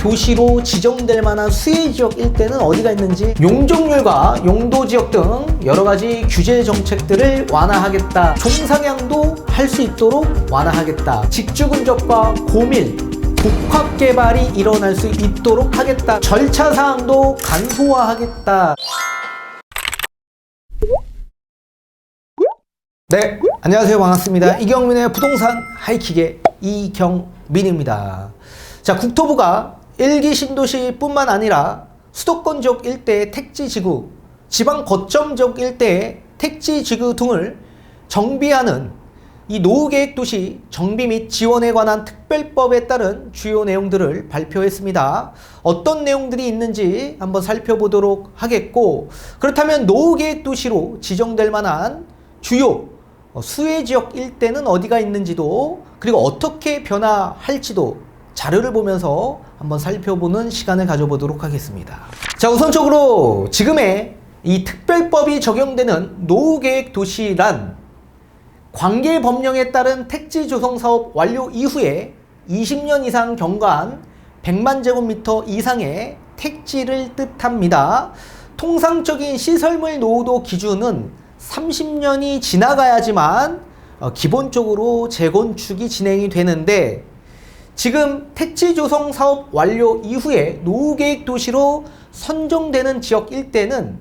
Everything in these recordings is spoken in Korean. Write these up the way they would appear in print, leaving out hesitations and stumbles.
도시로 지정될 만한 수혜지역 일대는 어디가 있는지, 용적률과 용도지역 등 여러가지 규제 정책들을 완화하겠다. 종상향도 할 수 있도록 완화하겠다. 직주 근접과 고밀 복합 개발이 일어날 수 있도록 하겠다. 절차 사항도 간소화하겠다. 네, 안녕하세요. 반갑습니다. 이경민의 부동산 하이킥의 이경민입니다. 자, 국토부가 일기 신도시뿐만 아니라 수도권 지역 일대의 택지지구, 지방 거점 지역 일대의 택지지구 등을 정비하는 이 노후계획도시 정비 및 지원에 관한 특별법에 따른 주요 내용들을 발표했습니다. 어떤 내용들이 있는지 한번 살펴보도록 하겠고, 그렇다면 노후계획도시로 지정될 만한 주요 수혜지역 일대는 어디가 있는지도, 그리고 어떻게 변화할지도 자료를 보면서 한번 살펴보는 시간을 가져보도록 하겠습니다. 자, 우선적으로 지금의 이 특별법이 적용되는 노후계획도시란 관계법령에 따른 택지 조성 사업 완료 이후에 20년 이상 경과한 100만 제곱미터 이상의 택지를 뜻합니다. 통상적인 시설물 노후도 기준은 30년이 지나가야지만 기본적으로 재건축이 진행이 되는데, 지금 택지 조성 사업 완료 이후에 노후계획 도시로 선정되는 지역 일대는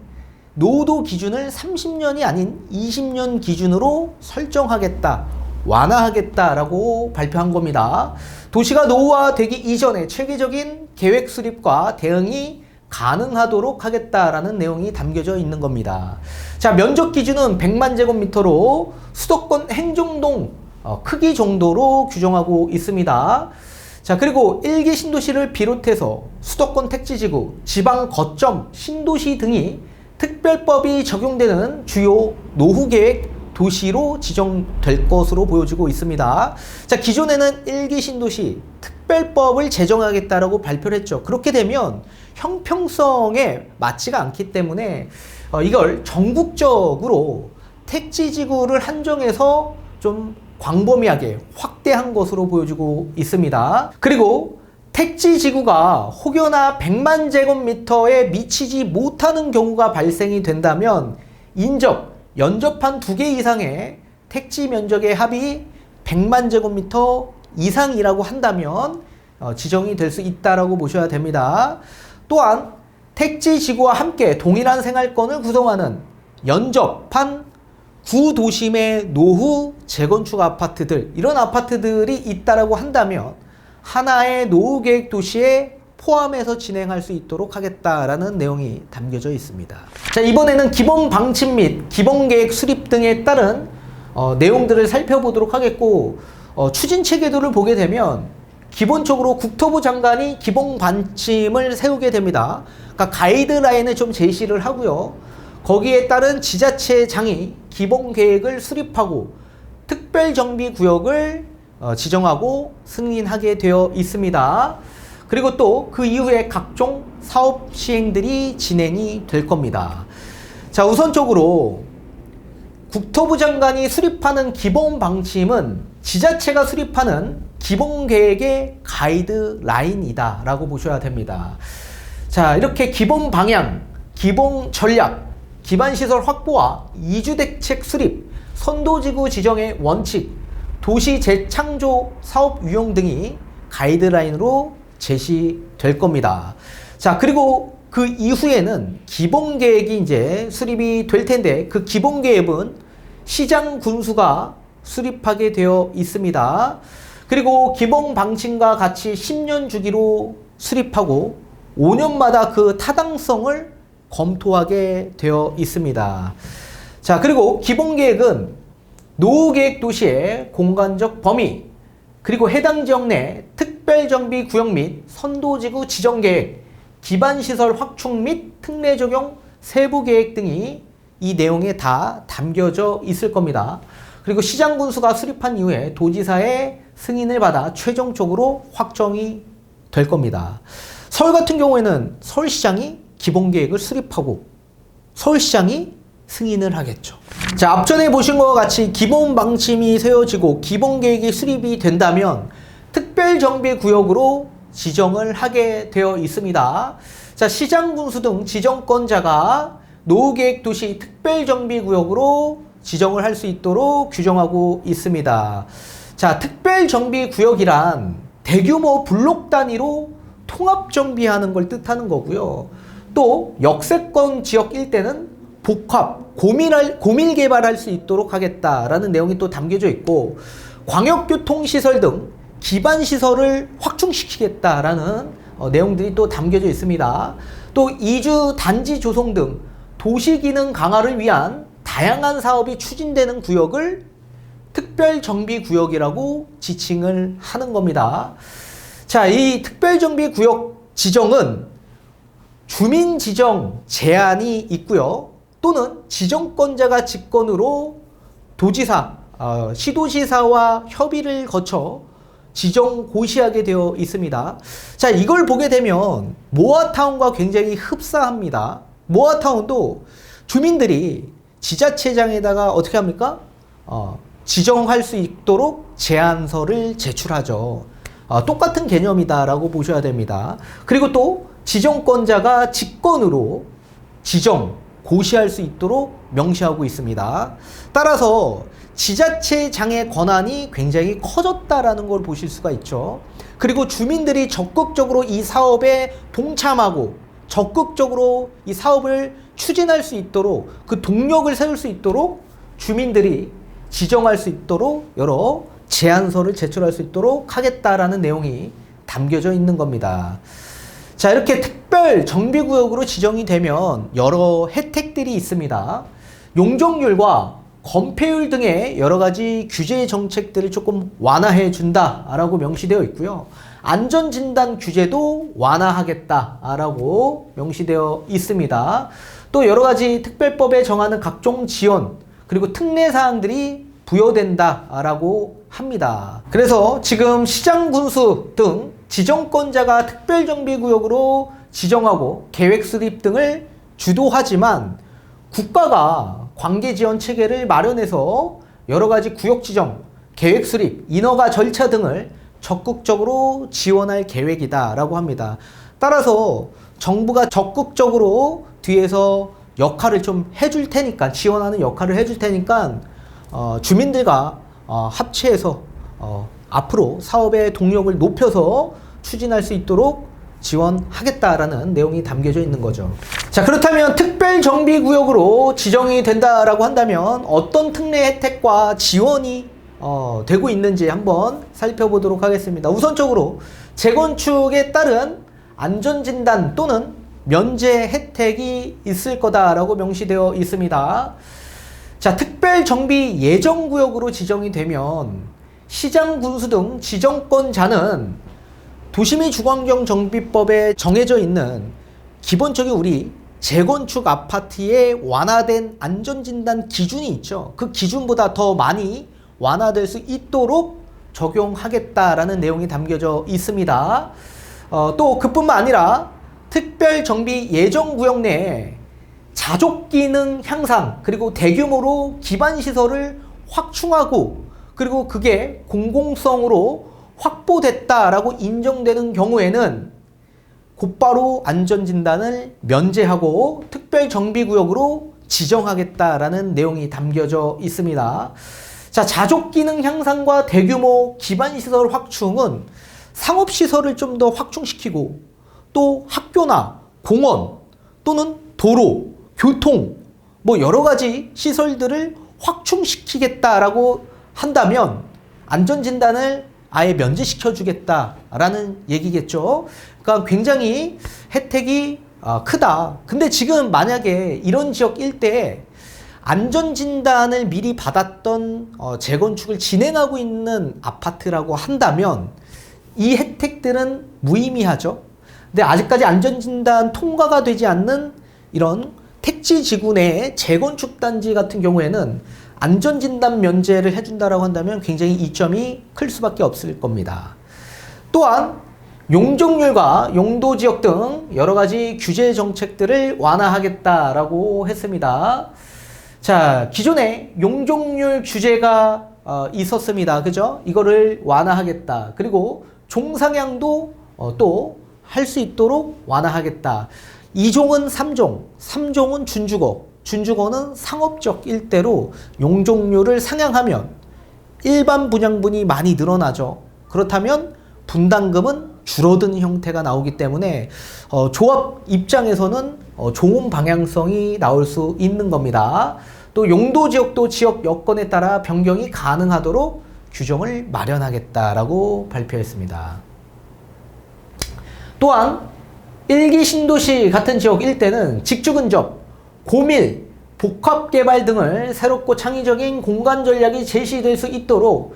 노후도 기준을 30년이 아닌 20년 기준으로 설정하겠다, 완화하겠다라고 발표한 겁니다. 도시가 노후화되기 이전에 체계적인 계획 수립과 대응이 가능하도록 하겠다라는 내용이 담겨져 있는 겁니다. 자, 면적 기준은 100만 제곱미터로 수도권 행정동 크기 정도로 규정하고 있습니다. 자, 그리고 일기 신도시를 비롯해서 수도권 택지지구, 지방 거점 신도시 등이 특별법이 적용되는 주요 노후계획 도시로 지정될 것으로 보여지고 있습니다. 자, 기존에는 일기 신도시 특별법을 제정하겠다라고 발표를 했죠. 그렇게 되면 형평성에 맞지가 않기 때문에 이걸 전국적으로 택지지구를 한정해서 좀 광범위하게 확대한 것으로 보여지고 있습니다. 그리고 택지지구가 혹여나 100만 제곱미터에 미치지 못하는 경우가 발생이 된다면 연접한 2개 이상의 택지 면적의 합이 100만 제곱미터 이상이라고 한다면 지정이 될 수 있다라고 보셔야 됩니다. 또한 택지지구와 함께 동일한 생활권을 구성하는 연접한 구도심의 노후 재건축 아파트들, 이런 아파트들이 있다라고 한다면 하나의 노후계획 도시에 포함해서 진행할 수 있도록 하겠다라는 내용이 담겨져 있습니다. 자, 이번에는 기본 방침 및 기본 계획 수립 등에 따른 내용들을 살펴보도록 하겠고, 추진 체계도를 보게 되면 기본적으로 국토부 장관이 기본 방침을 세우게 됩니다. 그러니까 가이드라인을 좀 제시를 하고요. 거기에 따른 지자체장이 기본 계획을 수립하고 특별정비구역을 지정하고 승인하게 되어 있습니다. 그리고 또 그 이후에 각종 사업 시행들이 진행이 될 겁니다. 자, 우선적으로 국토부 장관이 수립하는 기본 방침은 지자체가 수립하는 기본 계획의 가이드라인이다 라고 보셔야 됩니다. 자, 이렇게 기본 방향, 기본 전략, 기반시설 확보와 이주대책 수립, 선도지구 지정의 원칙, 도시 재창조 사업 유형 등이 가이드라인으로 제시될 겁니다. 자, 그리고 그 이후에는 기본계획이 이제 수립이 될 텐데, 그 기본계획은 시장 군수가 수립하게 되어 있습니다. 그리고 기본 방침과 같이 10년 주기로 수립하고 5년마다 그 타당성을 검토하게 되어 있습니다. 자, 그리고 기본계획은 노후계획 도시의 공간적 범위, 그리고 해당 지역 내 특별정비 구역 및 선도지구 지정계획, 기반시설 확충 및 특례 적용 세부계획 등이 이 내용에 다 담겨져 있을 겁니다. 그리고 시장군수가 수립한 이후에 도지사의 승인을 받아 최종적으로 확정이 될 겁니다. 서울 같은 경우에는 서울시장이 기본계획을 수립하고 서울시장이 승인을 하겠죠. 자, 앞전에 보신 것과 같이 기본 방침이 세워지고 기본 계획이 수립이 된다면 특별정비구역으로 지정을 하게 되어 있습니다. 자, 시장 군수 등 지정권자가 노후계획도시 특별정비구역으로 지정을 할 수 있도록 규정하고 있습니다. 자, 특별정비구역이란 대규모 블록 단위로 통합정비하는 걸 뜻하는 거고요. 또 역세권 지역 일대는 복합, 고밀 개발할 수 있도록 하겠다라는 내용이 또 담겨져 있고, 광역교통시설 등 기반시설을 확충시키겠다라는 내용들이 또 담겨져 있습니다. 또 이주 단지 조성 등 도시기능 강화를 위한 다양한 사업이 추진되는 구역을 특별정비구역이라고 지칭을 하는 겁니다. 자, 이 특별정비구역 지정은 주민지정 제한이 있고요. 또는 지정권자가 직권으로 도지사, 시도지사와 협의를 거쳐 지정 고시하게 되어 있습니다. 자, 이걸 보게 되면 모아타운과 굉장히 흡사합니다. 모아타운도 주민들이 지자체장에다가 어떻게 합니까? 지정할 수 있도록 제안서를 제출하죠. 똑같은 개념이다라고 보셔야 됩니다. 그리고 또 지정권자가 직권으로 지정, 고시할 수 있도록 명시하고 있습니다. 따라서 지자체장의 권한이 굉장히 커졌다라는 걸 보실 수가 있죠. 그리고 주민들이 적극적으로 이 사업에 동참하고 적극적으로 이 사업을 추진할 수 있도록, 그 동력을 세울 수 있도록 주민들이 지정할 수 있도록 여러 제안서를 제출할 수 있도록 하겠다라는 내용이 담겨져 있는 겁니다. 자, 이렇게 특별 정비구역으로 지정이 되면 여러 혜택들이 있습니다. 용적률과 건폐율 등의 여러 가지 규제 정책들을 조금 완화해 준다라고 명시되어 있고요. 안전진단 규제도 완화하겠다라고 명시되어 있습니다. 또 여러 가지 특별법에 정하는 각종 지원, 그리고 특례사항들이 부여된다라고 합니다. 그래서 지금 시장군수 등 지정권자가 특별정비구역으로 지정하고 계획 수립 등을 주도하지만 국가가 관계지원 체계를 마련해서 여러 가지 구역 지정, 계획 수립, 인허가 절차 등을 적극적으로 지원할 계획이다라고 합니다. 따라서 정부가 적극적으로 뒤에서 역할을 좀 해줄 테니까, 지원하는 역할을 해줄 테니까 주민들과 합체해서 앞으로 사업의 동력을 높여서 추진할 수 있도록 지원하겠다라는 내용이 담겨져 있는 거죠. 자, 그렇다면 특별정비구역으로 지정이 된다라고 한다면 어떤 특례 혜택과 지원이 되고 있는지 한번 살펴보도록 하겠습니다. 우선적으로 재건축에 따른 안전진단 또는 면제 혜택이 있을 거다라고 명시되어 있습니다. 자, 특별정비 예정구역으로 지정이 되면 시장군수 등 지정권자는 도시미 주거환경정비법에 정해져 있는 기본적인 우리 재건축 아파트의 완화된 안전진단 기준이 있죠. 그 기준보다 더 많이 완화될 수 있도록 적용하겠다라는 내용이 담겨져 있습니다. 또 그뿐만 아니라 특별정비 예정구역 내에 자족기능 향상, 그리고 대규모로 기반시설을 확충하고, 그리고 그게 공공성으로 확보됐다라고 인정되는 경우에는 곧바로 안전진단을 면제하고 특별정비구역으로 지정하겠다라는 내용이 담겨져 있습니다. 자, 자족기능 향상과 대규모 기반시설 확충은 상업시설을 좀 더 확충시키고, 또 학교나 공원 또는 도로, 교통, 뭐 여러 가지 시설들을 확충시키겠다라고 한다면 안전진단을 아예 면제시켜 주겠다라는 얘기겠죠. 그러니까 굉장히 혜택이 크다. 근데 지금 만약에 이런 지역 일대에 안전진단을 미리 받았던 재건축을 진행하고 있는 아파트라고 한다면 이 혜택들은 무의미하죠. 근데 아직까지 안전진단 통과가 되지 않는 이런 택지지구 내의 재건축 단지 같은 경우에는 안전진단 면제를 해준다라고 한다면 굉장히 이점이 클 수밖에 없을 겁니다. 또한 용적률과 용도지역 등 여러 가지 규제 정책들을 완화하겠다라고 했습니다. 자, 기존에 용적률 규제가 있었습니다. 그죠? 이거를 완화하겠다. 그리고 종상향도 또 할 수 있도록 완화하겠다. 2종은 3종, 3종은 준주거, 준주거는 상업적 일대로 용적률을 상향하면 일반 분양분이 많이 늘어나죠. 그렇다면 분담금은 줄어드는 형태가 나오기 때문에 조합 입장에서는 좋은 방향성이 나올 수 있는 겁니다. 또 용도 지역도 지역 여건에 따라 변경이 가능하도록 규정을 마련하겠다라고 발표했습니다. 또한 일기 신도시 같은 지역 일대는 직주 근접, 고밀, 복합개발 등을 새롭고 창의적인 공간 전략이 제시될 수 있도록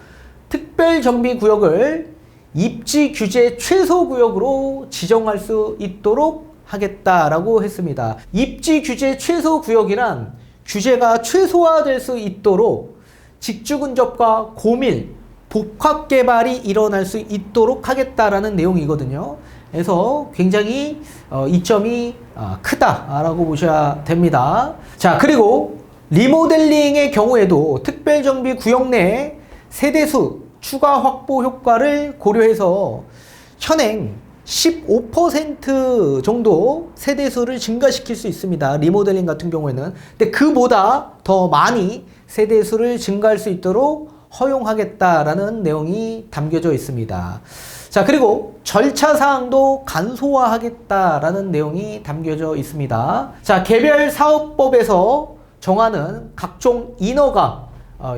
특별정비구역을 입지 규제 최소구역으로 지정할 수 있도록 하겠다라고 했습니다. 입지 규제 최소구역이란 규제가 최소화될 수 있도록 직주 근접과 고밀, 복합개발이 일어날 수 있도록 하겠다라는 내용이거든요. 그래서 굉장히 이점이 크다라고 보셔야 됩니다. 자, 그리고 리모델링의 경우에도 특별정비 구역 내 세대수 추가 확보 효과를 고려해서 현행 15% 정도 세대수를 증가시킬 수 있습니다. 리모델링 같은 경우에는. 근데 그보다 더 많이 세대수를 증가할 수 있도록 허용하겠다라는 내용이 담겨져 있습니다. 자, 그리고 절차 사항도 간소화하겠다라는 내용이 담겨져 있습니다. 자, 개별 사업법에서 정하는 각종 인허가,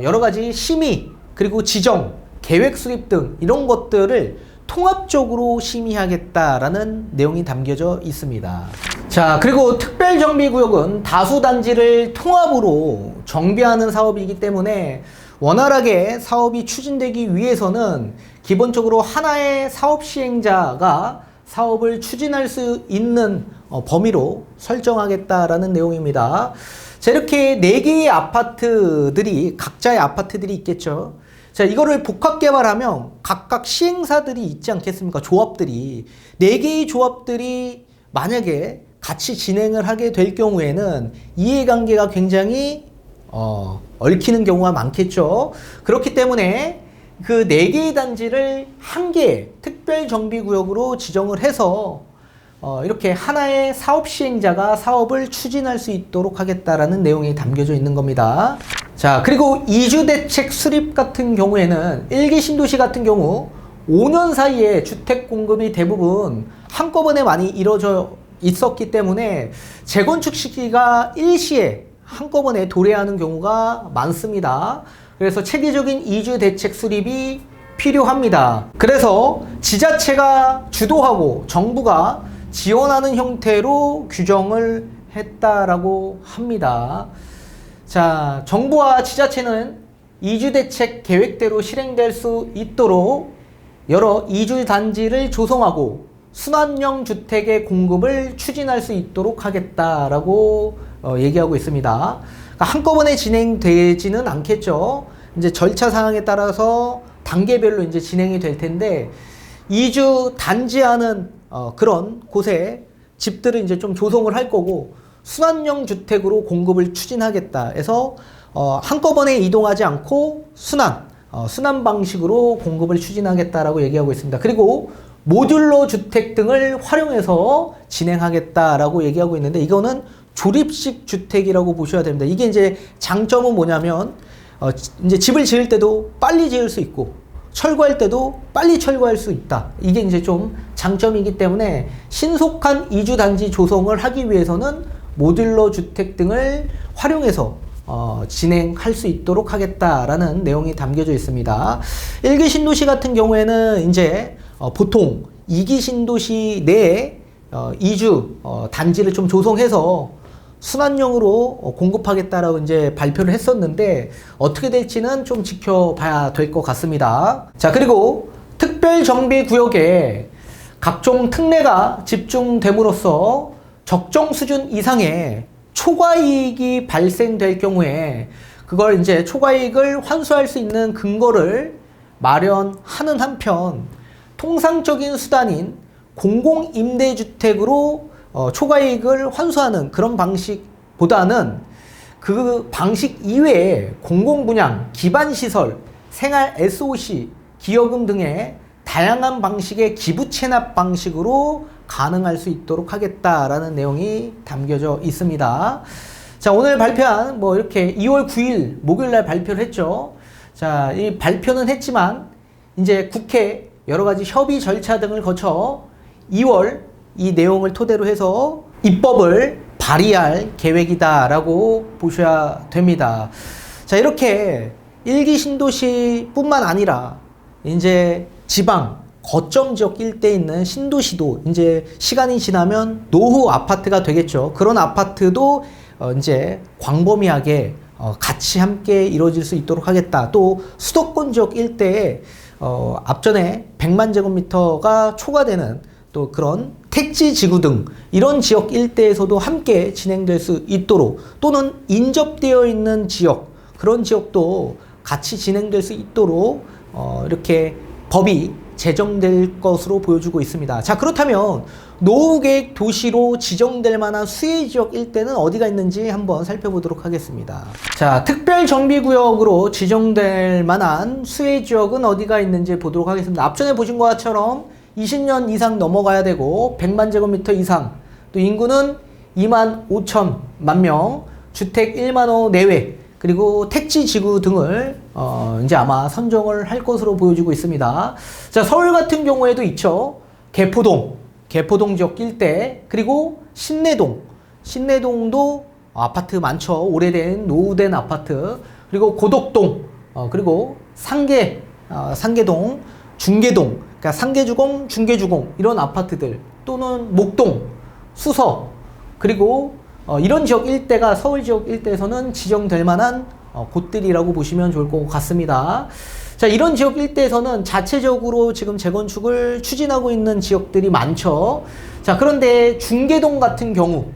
여러 가지 심의, 그리고 지정, 계획 수립 등 이런 것들을 통합적으로 심의하겠다라는 내용이 담겨져 있습니다. 자, 그리고 특별정비구역은 다수단지를 통합으로 정비하는 사업이기 때문에 원활하게 사업이 추진되기 위해서는 기본적으로 하나의 사업 시행자가 사업을 추진할 수 있는 범위로 설정하겠다라는 내용입니다. 자, 이렇게 4개의 아파트들이, 각자의 아파트들이 있겠죠. 자, 이거를 복합 개발하면 각각 시행사들이 있지 않겠습니까? 조합들이. 4개의 조합들이 만약에 같이 진행을 하게 될 경우에는 이해관계가 굉장히 얽히는 경우가 많겠죠. 그렇기 때문에 그 4개의 단지를 1개의 특별정비구역으로 지정을 해서 이렇게 하나의 사업 시행자가 사업을 추진할 수 있도록 하겠다라는 내용이 담겨져 있는 겁니다. 자, 그리고 이주대책 수립 같은 경우에는 일기 신도시 같은 경우 5년 사이에 주택 공급이 대부분 한꺼번에 많이 이루어져 있었기 때문에 재건축 시기가 일시에 한꺼번에 도래하는 경우가 많습니다. 그래서 체계적인 이주 대책 수립이 필요합니다. 그래서 지자체가 주도하고 정부가 지원하는 형태로 규정을 했다라고 합니다. 자, 정부와 지자체는 이주 대책 계획대로 실행될 수 있도록 여러 이주 단지를 조성하고 순환형 주택의 공급을 추진할 수 있도록 하겠다라고 얘기하고 있습니다. 그러니까 한꺼번에 진행되지는 않겠죠. 이제 절차 사항에 따라서 단계별로 이제 진행이 될 텐데 이주 단지하는 그런 곳에 집들을 이제 좀 조성을 할 거고 순환형 주택으로 공급을 추진하겠다 해서 한꺼번에 이동하지 않고 순환 방식으로 공급을 추진하겠다라고 얘기하고 있습니다. 그리고 모듈러 주택 등을 활용해서 진행하겠다라고 얘기하고 있는데 이거는 조립식 주택이라고 보셔야 됩니다. 이게 이제 장점은 뭐냐면 이제 집을 지을 때도 빨리 지을 수 있고 철거할 때도 빨리 철거할 수 있다. 이게 이제 좀 장점이기 때문에 신속한 이주 단지 조성을 하기 위해서는 모듈러 주택 등을 활용해서 진행할 수 있도록 하겠다라는 내용이 담겨져 있습니다. 1기 신도시 같은 경우에는 이제 보통 2기 신도시 내에 이주 단지를 좀 조성해서 순환형으로 공급하겠다라고 이제 발표를 했었는데 어떻게 될지는 좀 지켜봐야 될 것 같습니다. 자, 그리고 특별정비구역에 각종 특례가 집중됨으로써 적정 수준 이상의 초과이익이 발생될 경우에 그걸 이제 초과이익을 환수할 수 있는 근거를 마련하는 한편 통상적인 수단인 공공임대주택으로 초과이익을 환수하는 그런 방식보다는 그 방식 이외에 공공분양, 기반시설, 생활 SOC, 기여금 등의 다양한 방식의 기부 체납 방식으로 가능할 수 있도록 하겠다라는 내용이 담겨져 있습니다. 자, 오늘 발표한 이렇게 2월 9일 목요일 날 발표를 했죠. 자, 이 발표는 했지만 이제 국회 여러 가지 협의 절차 등을 거쳐 2월 이 내용을 토대로 해서 입법을 발의할 계획이다라고 보셔야 됩니다. 자, 이렇게 일기 신도시뿐만 아니라 이제 지방 거점 지역 일대에 있는 신도시도 이제 시간이 지나면 노후 아파트가 되겠죠. 그런 아파트도 이제 광범위하게 같이 함께 이루어질 수 있도록 하겠다. 또 수도권 지역 일대에 앞전에 100만 제곱미터가 초과되는 또 그런 택지 지구 등 이런 지역 일대에서도 함께 진행될 수 있도록, 또는 인접되어 있는 지역, 그런 지역도 같이 진행될 수 있도록 이렇게 법이 제정될 것으로 보여주고 있습니다. 자, 그렇다면 노후계획 도시로 지정될 만한 수혜지역 일대는 어디가 있는지 한번 살펴보도록 하겠습니다. 자, 특별정비구역으로 지정될 만한 수혜지역은 어디가 있는지 보도록 하겠습니다. 앞전에 보신 것처럼 20년 이상 넘어가야 되고 100만 제곱미터 이상, 또 인구는 2만 5천만 명, 주택 1만 호 내외, 그리고 택지 지구 등을 이제 아마 선정을 할 것으로 보여지고 있습니다. 자, 서울 같은 경우에도 있죠. 개포동 지역 일대, 그리고 신내동도 아파트 많죠. 오래된 노후된 아파트, 그리고 고덕동, 그리고 상계동, 중계동, 그러니까 상계주공, 중계주공 이런 아파트들, 또는 목동, 수서, 그리고 이런 지역 일대가 서울 지역 일대에서는 지정될 만한 곳들이라고 보시면 좋을 것 같습니다. 자, 이런 지역 일대에서는 자체적으로 지금 재건축을 추진하고 있는 지역들이 많죠. 자, 그런데 중계동 같은 경우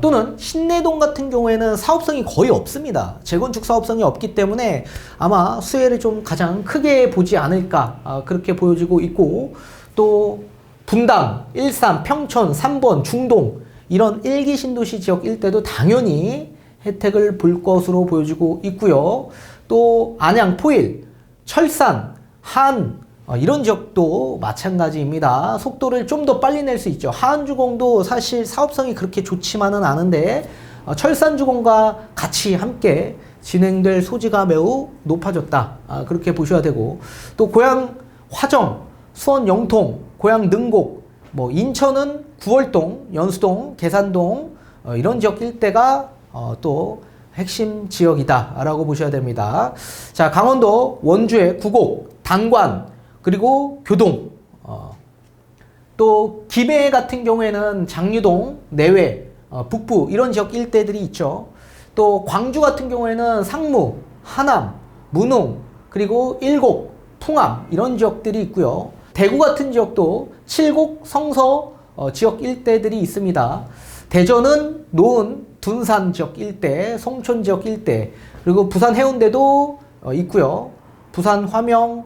또는 신내동 같은 경우에는 사업성이 거의 없습니다. 재건축 사업성이 없기 때문에 아마 수혜를 좀 가장 크게 보지 않을까, 그렇게 보여지고 있고, 또 분당, 일산, 평촌, 삼본, 중동 이런 일기 신도시 지역 일대도 당연히 혜택을 볼 것으로 보여지고 있고요. 또 안양, 포일, 철산, 한 이런 지역도 마찬가지입니다. 속도를 좀 더 빨리 낼 수 있죠. 하안주공도 사실 사업성이 그렇게 좋지만은 않은데 철산주공과 같이 함께 진행될 소지가 매우 높아졌다, 그렇게 보셔야 되고, 또 고양 화정, 수원 영통, 고양 능곡, 인천은 구월동, 연수동, 계산동 이런 지역 일대가 또 핵심 지역이다 라고 보셔야 됩니다. 자, 강원도 원주의 구곡, 단관, 그리고 교동, 또 김해 같은 경우에는 장유동, 내외, 북부 이런 지역 일대들이 있죠. 또 광주 같은 경우에는 상무, 하남, 문흥, 그리고 일곡, 풍암 이런 지역들이 있고요. 대구 같은 지역도 칠곡, 성서 지역 일대들이 있습니다. 대전은 노은, 둔산 지역 일대, 송촌 지역 일대, 그리고 부산 해운대도 있고요. 부산 화명,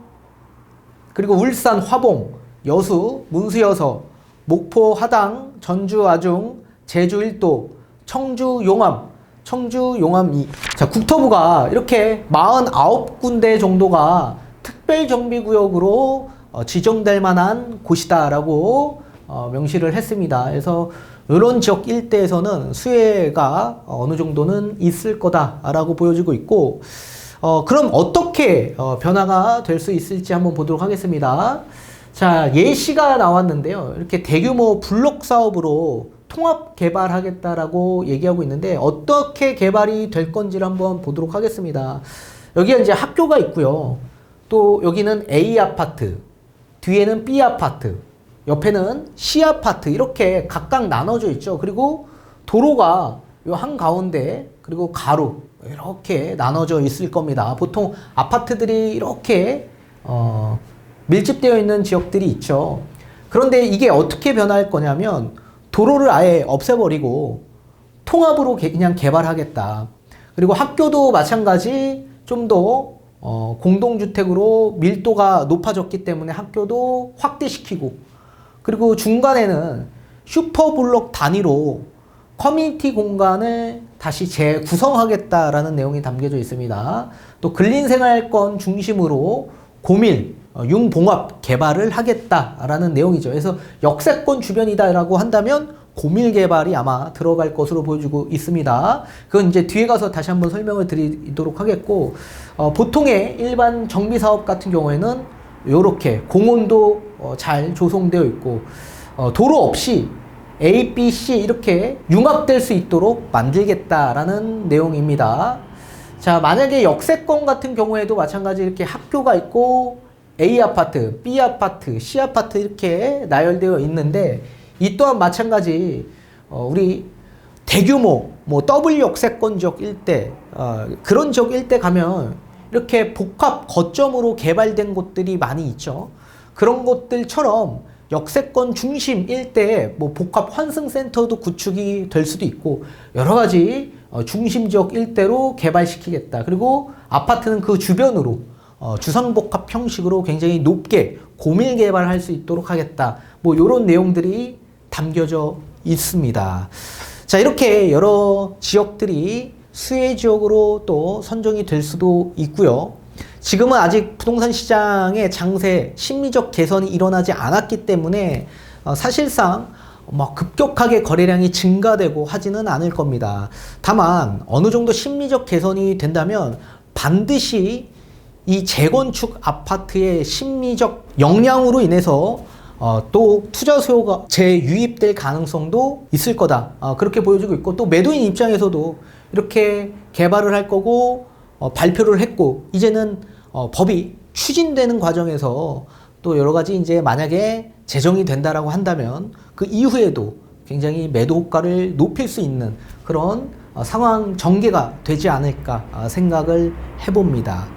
그리고 울산 화봉, 여수, 문수여서, 목포 하당, 전주 아중, 제주 일도, 청주 용암, 청주 용암 2. 자, 국토부가 이렇게 49군데 정도가 특별정비구역으로 지정될 만한 곳이다라고 명시를 했습니다. 그래서 이런 지역 일대에서는 수혜가 어느 정도는 있을 거다라고 보여지고 있고, 그럼 어떻게 변화가 될 수 있을지 한번 보도록 하겠습니다. 자, 예시가 나왔는데요. 이렇게 대규모 블록 사업으로 통합 개발하겠다라고 얘기하고 있는데 어떻게 개발이 될 건지를 한번 보도록 하겠습니다. 여기에 이제 학교가 있고요. 또 여기는 A 아파트, 뒤에는 B 아파트, 옆에는 C 아파트 이렇게 각각 나눠져 있죠. 그리고 도로가 요 한가운데, 그리고 가로 이렇게 나눠져 있을 겁니다. 보통 아파트들이 이렇게 밀집되어 있는 지역들이 있죠. 그런데 이게 어떻게 변할 거냐면 도로를 아예 없애버리고 통합으로 그냥 개발하겠다. 그리고 학교도 마찬가지 좀 더 공동주택으로 밀도가 높아졌기 때문에 학교도 확대시키고, 그리고 중간에는 슈퍼블록 단위로 커뮤니티 공간을 다시 재구성하겠다라는 내용이 담겨져 있습니다. 또 근린생활권 중심으로 고밀, 융봉합 개발을 하겠다라는 내용이죠. 그래서 역세권 주변이다라고 한다면 고밀 개발이 아마 들어갈 것으로 보여지고 있습니다. 그건 이제 뒤에 가서 다시 한번 설명을 드리도록 하겠고, 보통의 일반 정비 사업 같은 경우에는 이렇게 공원도 잘 조성되어 있고, 도로 없이 A, B, C 이렇게 융합될 수 있도록 만들겠다라는 내용입니다. 자, 만약에 역세권 같은 경우에도 마찬가지 이렇게 학교가 있고 A 아파트, B 아파트, C 아파트 이렇게 나열되어 있는데, 이 또한 마찬가지 우리 대규모 뭐 더블 역세권 지역 일대, 그런 지역 일대 가면 이렇게 복합 거점으로 개발된 곳들이 많이 있죠. 그런 곳들처럼 역세권 중심 일대에 뭐 복합 환승센터도 구축이 될 수도 있고, 여러 가지 중심 지역 일대로 개발시키겠다. 그리고 아파트는 그 주변으로 주상복합 형식으로 굉장히 높게 고밀 개발할 수 있도록 하겠다. 뭐 이런 내용들이 담겨져 있습니다. 자, 이렇게 여러 지역들이 수혜 지역으로 또 선정이 될 수도 있고요. 지금은 아직 부동산 시장의 장세, 심리적 개선이 일어나지 않았기 때문에 사실상 막 급격하게 거래량이 증가되고 하지는 않을 겁니다. 다만 어느 정도 심리적 개선이 된다면 반드시 이 재건축 아파트의 심리적 영향으로 인해서 또 투자 수요가 재유입될 가능성도 있을 거다. 그렇게 보여지고 있고, 또 매도인 입장에서도 이렇게 개발을 할 거고 발표를 했고, 이제는 법이 추진되는 과정에서 또 여러 가지 이제 만약에 제정이 된다라고 한다면 그 이후에도 굉장히 매도 효과를 높일 수 있는 그런 상황 전개가 되지 않을까 생각을 해봅니다.